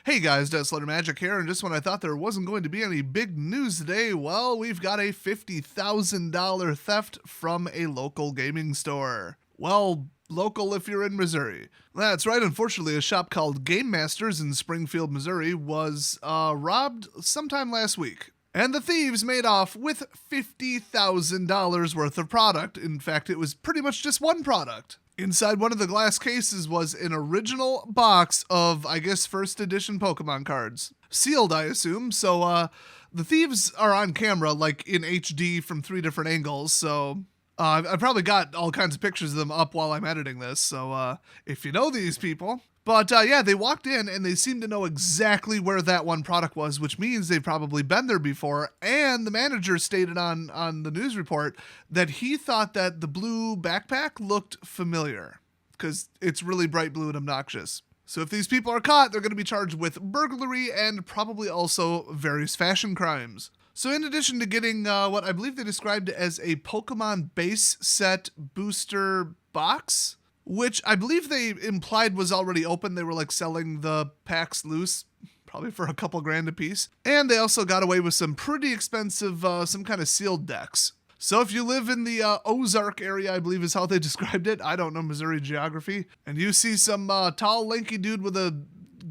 Hey guys, Deathslayer Magic here, and just when I thought there wasn't going to be any big news today, well, we've got a $50,000 theft from a local gaming store. Well, local if you're in Missouri. That's right, unfortunately, a shop called Game Masters in Springfield, Missouri was robbed sometime last week. And the thieves made off with $50,000 worth of product. In fact, it was pretty much just one product. Inside one of the glass cases was an original box of, I guess, first edition Pokemon cards. Sealed, I assume, so the thieves are on camera, like in HD from 3 different angles, so I've probably got all kinds of pictures of them up while I'm editing this, so if you know these people. But yeah, they walked in and they seemed to know exactly where that one product was, which means they've probably been there before. And the manager stated on the news report that he thought that the blue backpack looked familiar because it's really bright blue and obnoxious. So if these people are caught, they're going to be charged with burglary and probably also various fashion crimes. So in addition to getting what I believe they described as a Pokemon base set booster box, which I believe they implied was already open. They were like selling the packs loose, probably for a couple grand a piece. And they also got away with some pretty expensive, some kind of sealed decks. So if you live in the Ozark area, I believe is how they described it. I don't know Missouri geography. And you see some tall, lanky dude with a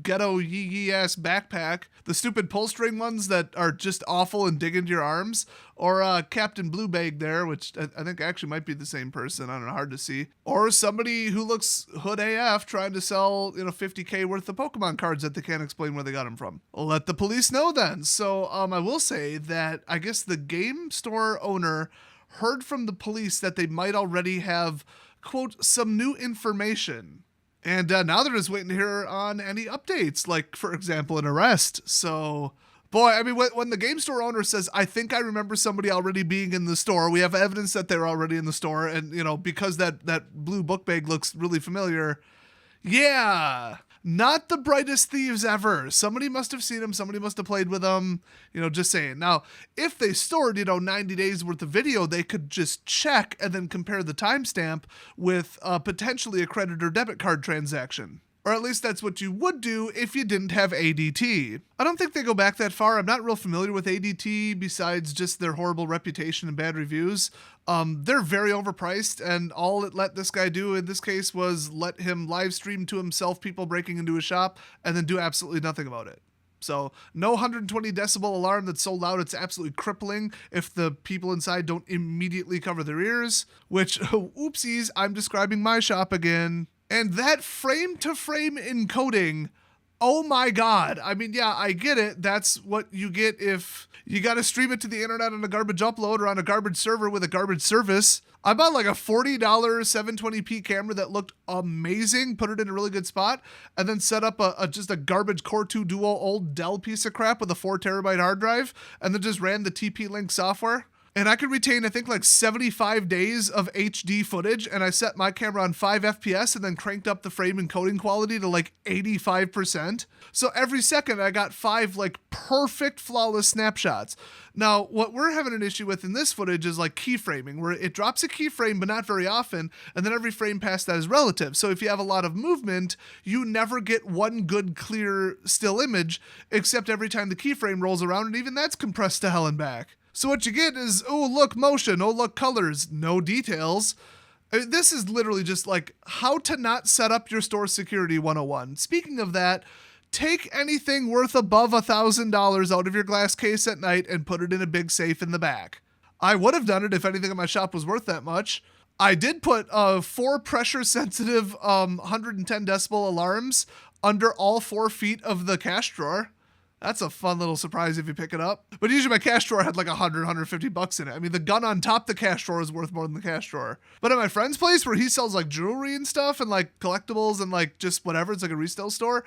ghetto yee ass backpack, the stupid pull string ones that are just awful and dig into your arms, or Captain Blue Bag there, which I think actually might be the same person. I don't know, hard to see. Or somebody who looks hood AF trying to sell, $50K worth of Pokemon cards that they can't explain where they got them from. Let the police know then. So I will say that I guess the game store owner heard from the police that they might already have, quote, some new information. And now they're just waiting to hear on any updates, like, for example, an arrest. So, boy, I mean, when the game store owner says, I think I remember somebody already being in the store, we have evidence that they're already in the store, and, because that blue book bag looks really familiar, yeah, not the brightest thieves ever. Somebody must have seen them. Somebody must have played with them. Just saying. Now, if they stored, 90 days worth of video, they could just check and then compare the timestamp with potentially a credit or debit card transaction. Or at least that's what you would do if you didn't have ADT. I don't think they go back that far. I'm not real familiar with ADT besides just their horrible reputation and bad reviews. They're very overpriced, and all it let this guy do in this case was let him live stream to himself people breaking into his shop and then do absolutely nothing about it. So no 120 decibel alarm that's so loud it's absolutely crippling if the people inside don't immediately cover their ears, which, oopsies, I'm describing my shop again. And that frame-to-frame encoding, oh my god. I mean, yeah, I get it. That's what you get if you got to stream it to the internet on a garbage upload or on a garbage server with a garbage service. I bought like a $40 720p camera that looked amazing, put it in a really good spot, and then set up just a garbage Core 2 Duo old Dell piece of crap with a 4 terabyte hard drive, and then just ran the TP-Link software. And I could retain, I think, like 75 days of HD footage, and I set my camera on 5 FPS and then cranked up the frame encoding quality to like 85%. So every second I got 5 like perfect flawless snapshots. Now, what we're having an issue with in this footage is like keyframing, where it drops a keyframe but not very often, and then every frame past that is relative. So if you have a lot of movement, you never get one good clear still image, except every time the keyframe rolls around, and even that's compressed to hell and back. So what you get is, oh, look, motion, oh, look, colors, no details. This is literally just like how to not set up your store security 101. Speaking of that, take anything worth above $1,000 out of your glass case at night and put it in a big safe in the back. I would have done it if anything in my shop was worth that much. I did put 4 pressure-sensitive 110 decibel alarms under all 4 feet of the cash drawer. That's a fun little surprise if you pick it up. But usually my cash drawer had like $150 in it. I mean, the gun on top of the cash drawer is worth more than the cash drawer. But at my friend's place where he sells like jewelry and stuff and like collectibles and like just whatever, it's like a resale store,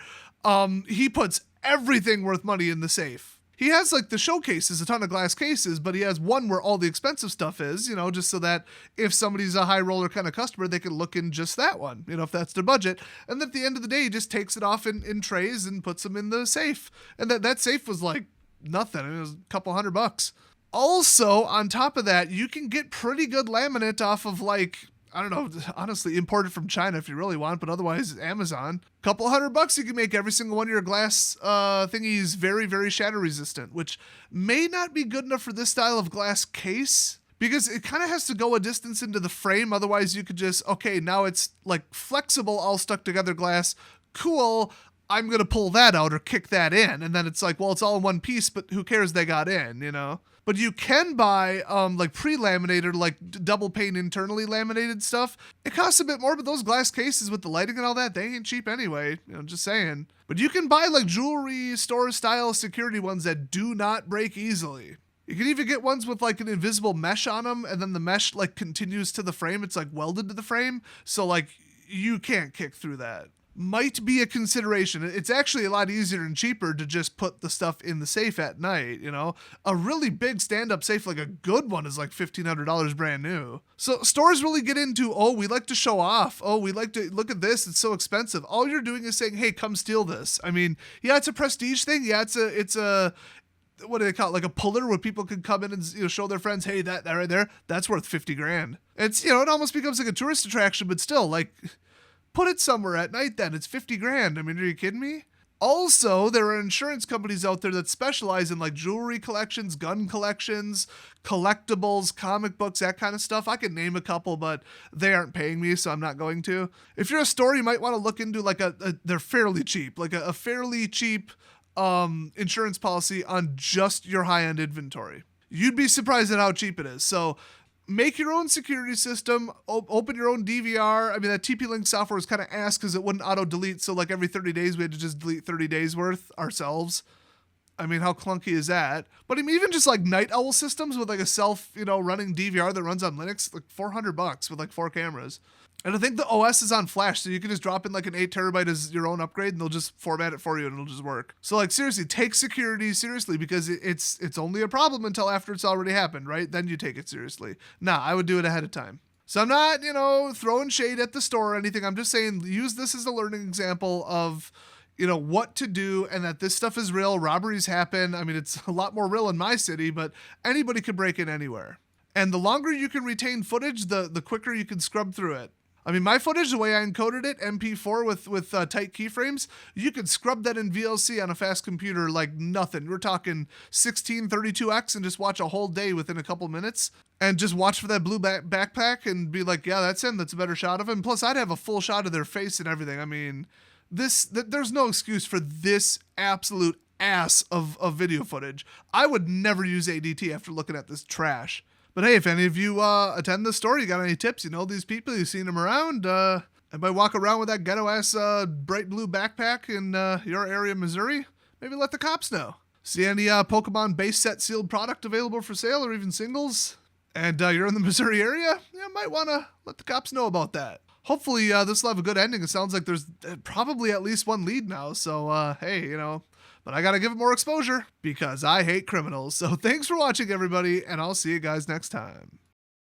he puts everything worth money in the safe. He has like the showcases, a ton of glass cases, but he has one where all the expensive stuff is, just so that if somebody's a high roller kind of customer, they can look in just that one, if that's their budget. And at the end of the day, he just takes it off in trays and puts them in the safe. And that safe was like nothing. It was a couple $100. Also, on top of that, you can get pretty good laminate off of like I don't know, honestly, imported from China if you really want, but otherwise Amazon. Couple $100 you can make every single one of your glass thingies very, very shatter resistant, which may not be good enough for this style of glass case because it kind of has to go a distance into the frame. Otherwise you could just, okay, now it's like flexible, all stuck together glass. Cool. I'm going to pull that out or kick that in. And then it's like, well, it's all in one piece, but who cares they got in, you know? But you can buy like pre-laminated, like double pane internally laminated stuff. It costs a bit more, but those glass cases with the lighting and all that, they ain't cheap anyway. You know, just saying. But you can buy like jewelry store style security ones that do not break easily. You can even get ones with like an invisible mesh on them, and then the mesh like continues to the frame. It's like welded to the frame, so like you can't kick through that. Might be a consideration. It's actually a lot easier and cheaper to just put the stuff in the safe at night, you know? A really big stand-up safe, like a good one, is like $1,500 brand new. So stores really get into, oh, we like to show off. Oh, we like to, look at this, it's so expensive. All you're doing is saying, hey, come steal this. I mean, yeah, it's a prestige thing. Yeah, it's a what do they call it? Like a puller where people can come in and, you know, show their friends, hey, that right there, that's worth 50 grand. It's, you know, it almost becomes like a tourist attraction, but still, like, put it somewhere at night then. It's 50 grand. I mean, are you kidding me? Also, there are insurance companies out there that specialize in like jewelry collections, gun collections, collectibles, comic books, that kind of stuff. I could name a couple, but they aren't paying me, so I'm not going to. If you're a store, you might want to look into like they're fairly cheap, like a fairly cheap insurance policy on just your high-end inventory. You'd be surprised at how cheap it is. So make your own security system, open your own DVR. I mean, that TP-Link software was kind of ass because it wouldn't auto-delete, so like every 30 days we had to just delete 30 days worth ourselves. I mean, how clunky is that? But I mean, even just like Night Owl systems with like a self, you know, running DVR that runs on Linux, like $400 with like 4 cameras. And I think the OS is on Flash, so you can just drop in like an 8 terabyte as your own upgrade, and they'll just format it for you, and it'll just work. So like seriously, take security seriously, because it's only a problem until after it's already happened, right? Then you take it seriously. Nah, I would do it ahead of time. So I'm not, you know, throwing shade at the store or anything. I'm just saying use this as a learning example of, you know, what to do, and that this stuff is real. Robberies happen. I mean, it's a lot more real in my city, but anybody could break in anywhere. And the longer you can retain footage, the quicker you can scrub through it. I mean, my footage, the way I encoded it, MP4 with tight keyframes, you could scrub that in VLC on a fast computer like nothing. We're talking 1632X and just watch a whole day within a couple minutes. And just watch for that blue backpack and be like, yeah, that's him. That's a better shot of him. Plus, I'd have a full shot of their face and everything. I mean, there's no excuse for this absolute ass of video footage. I would never use ADT after looking at this trash. But hey, if any of you attend the store, you got any tips, you know these people, you've seen them around, anybody walk around with that ghetto-ass bright blue backpack in your area, Missouri, maybe let the cops know. See any Pokemon base set sealed product available for sale, or even singles, and you're in the Missouri area, you might want to let the cops know about that. Hopefully this will have a good ending. It sounds like there's probably at least one lead now, so hey, you know, but I gotta give it more exposure because I hate criminals. So thanks for watching, everybody, and I'll see you guys next time.